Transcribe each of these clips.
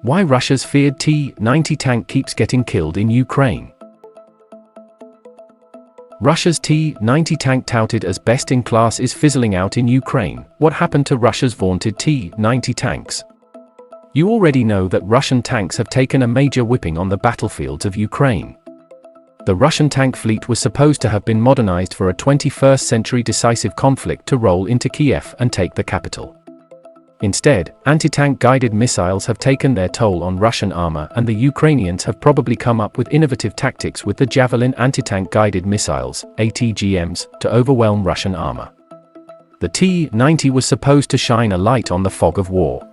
Why Russia's feared T-90 tank keeps getting killed in Ukraine. Russia's T-90 tank touted as best in class is fizzling out in Ukraine. What happened to Russia's vaunted T-90 tanks? You already know that Russian tanks have taken a major whipping on the battlefields of Ukraine. The Russian tank fleet was supposed to have been modernized for a 21st century decisive conflict to roll into Kyiv and take the capital. Instead, anti-tank guided missiles have taken their toll on Russian armor, and the Ukrainians have probably come up with innovative tactics with the Javelin anti-tank guided missiles, ATGMs, to overwhelm Russian armor. The T-90 was supposed to shine a light on the fog of war.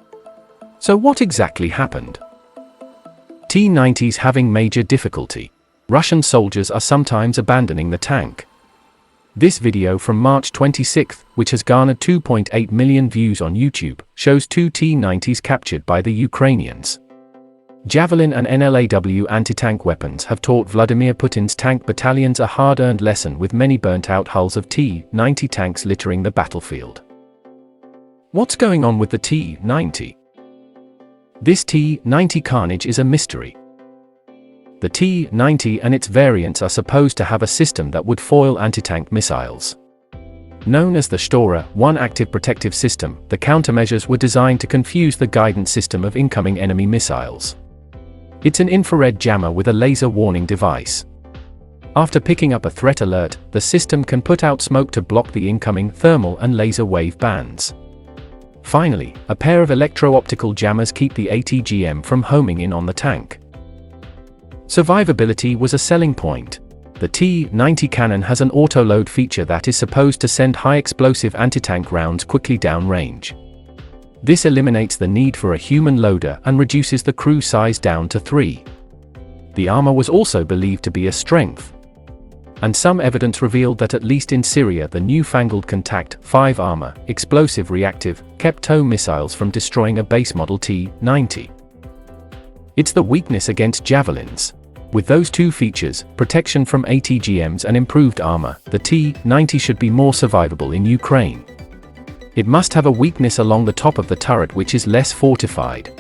So what exactly happened? T-90s having major difficulty. Russian soldiers are sometimes abandoning the tank. This video from March 26, which has garnered 2.8 million views on YouTube, shows two T-90s captured by the Ukrainians. Javelin and NLAW anti-tank weapons have taught Vladimir Putin's tank battalions a hard-earned lesson, with many burnt-out hulls of T-90 tanks littering the battlefield. What's going on with the T-90? This T-90 carnage is a mystery. The T-90 and its variants are supposed to have a system that would foil anti-tank missiles. Known as the Shtora, one active protective system, the countermeasures were designed to confuse the guidance system of incoming enemy missiles. It's an infrared jammer with a laser warning device. After picking up a threat alert, the system can put out smoke to block the incoming thermal and laser wave bands. Finally, a pair of electro-optical jammers keep the ATGM from homing in on the tank. Survivability was a selling point. The T-90 cannon has an auto-load feature that is supposed to send high-explosive anti-tank rounds quickly downrange. This eliminates the need for a human loader and reduces the crew size down to 3. The armor was also believed to be a strength. And some evidence revealed that at least in Syria the newfangled Contact 5 armor, explosive reactive, kept TOW missiles from destroying a base model T-90. It's the weakness against javelins. With those two features, protection from ATGMs and improved armor, the T-90 should be more survivable in Ukraine. It must have a weakness along the top of the turret, which is less fortified.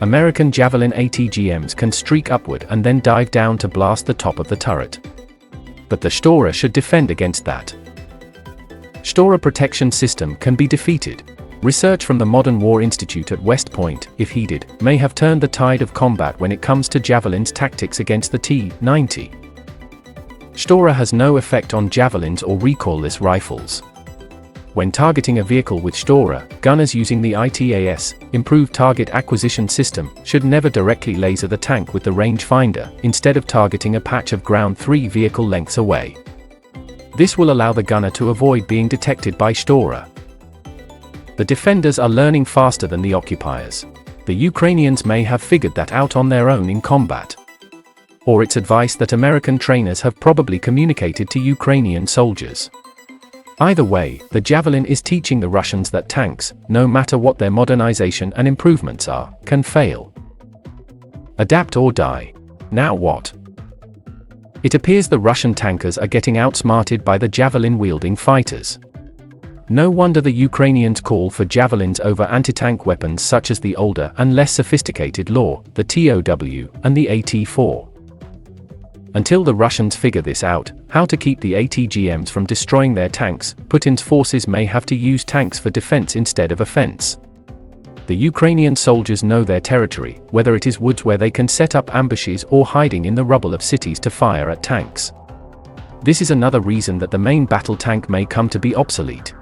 American Javelin ATGMs can streak upward and then dive down to blast the top of the turret. But the Shtora should defend against that. Shtora protection system can be defeated. Research from the Modern War Institute at West Point, if heeded, may have turned the tide of combat when it comes to Javelin's tactics against the T-90. Shtora has no effect on javelins or recoilless rifles. When targeting a vehicle with Shtora, gunners using the ITAS, improved target acquisition system, should never directly laser the tank with the rangefinder, instead of targeting a patch of ground 3 vehicle lengths away. This will allow the gunner to avoid being detected by Shtora. The defenders are learning faster than the occupiers. The Ukrainians may have figured that out on their own in combat. Or it's advice that American trainers have probably communicated to Ukrainian soldiers. Either way, the Javelin is teaching the Russians that tanks, no matter what their modernization and improvements are, can fail. Adapt or die. Now what? It appears the Russian tankers are getting outsmarted by the Javelin-wielding fighters. No wonder the Ukrainians call for javelins over anti-tank weapons such as the older and less sophisticated LAW, the TOW, and the AT-4. Until the Russians figure this out, how to keep the ATGMs from destroying their tanks, Putin's forces may have to use tanks for defense instead of offense. The Ukrainian soldiers know their territory, whether it is woods where they can set up ambushes or hiding in the rubble of cities to fire at tanks. This is another reason that the main battle tank may come to be obsolete.